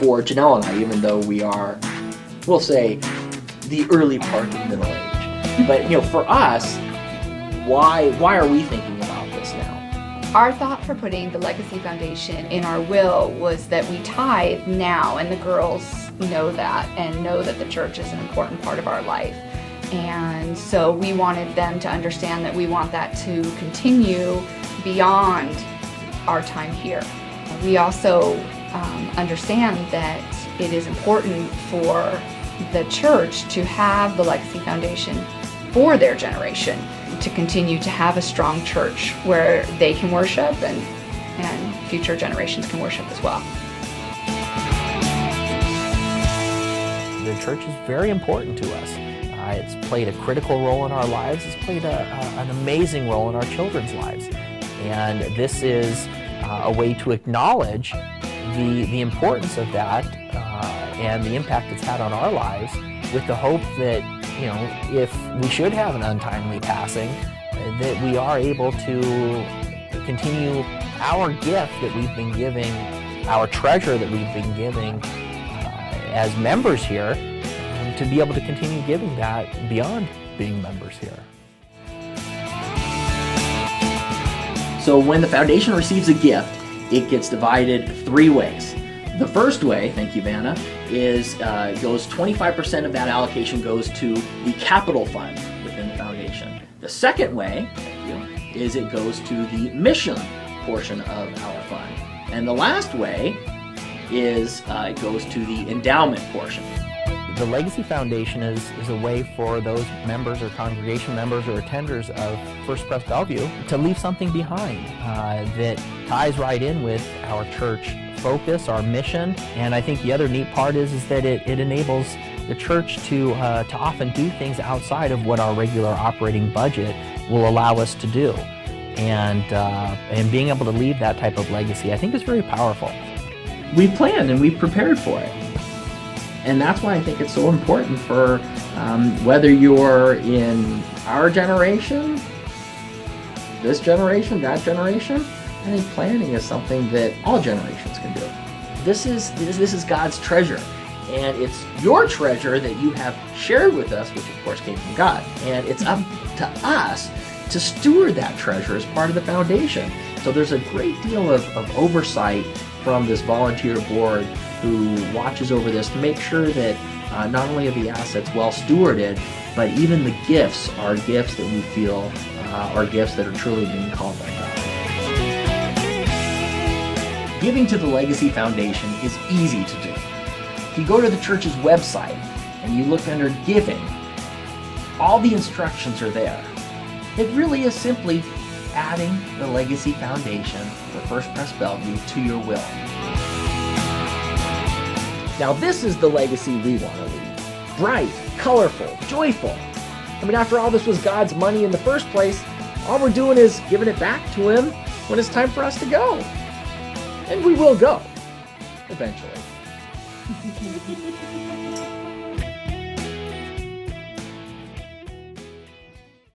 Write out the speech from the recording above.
for Janelle and I, even though we are, we'll say, the early part of middle age. But, for us, why are we thinking about this now? Our thought for putting the Legacy Foundation in our will was that we tithe now, and the girls know that and know that the church is an important part of our life. And so we wanted them to understand that we want that to continue beyond our time here. We also understand that it is important for the church to have the Legacy Foundation for their generation, to continue to have a strong church where they can worship and future generations can worship as well. The church is very important to us. It's played a critical role in our lives. It's played an amazing role in our children's lives. And this is a way to acknowledge the importance of that and the impact it's had on our lives, with the hope that, if we should have an untimely passing, that we are able to continue our gift that we've been giving, our treasure that we've been giving as members here, to be able to continue giving that beyond being members here. So when the foundation receives a gift, it gets divided 3 ways. The first way, thank you, Vanna, is goes 25% of that allocation goes to the capital fund within the foundation. The second way, is it goes to the mission portion of our fund. And the last way is it goes to the endowment portion. The Legacy Foundation is a way for those members or congregation members or attenders of First Pres Bellevue to leave something behind that ties right in with our church focus, our mission. And I think the other neat part is that it enables the church to often do things outside of what our regular operating budget will allow us to do. And being able to leave that type of legacy, I think, is very powerful. We planned and we prepared for it. And that's why I think it's so important for whether you're in our generation, this generation, that generation. I think planning is something that all generations can do. This is God's treasure, and it's your treasure that you have shared with us, which of course came from God. And it's up to us to steward that treasure as part of the foundation. So there's a great deal of oversight from this volunteer board who watches over this to make sure that not only are the assets well stewarded, but even the gifts are gifts that we feel are gifts that are truly being called by God. Giving to the Legacy Foundation is easy to do. If you go to the church's website and you look under Giving, all the instructions are there. It really is simply adding the Legacy Foundation for First Pres Bellevue to your will. Now this is the legacy we want to leave. Bright, colorful, joyful. I mean, after all, this was God's money in the first place. All we're doing is giving it back to Him when it's time for us to go. And we will go, eventually.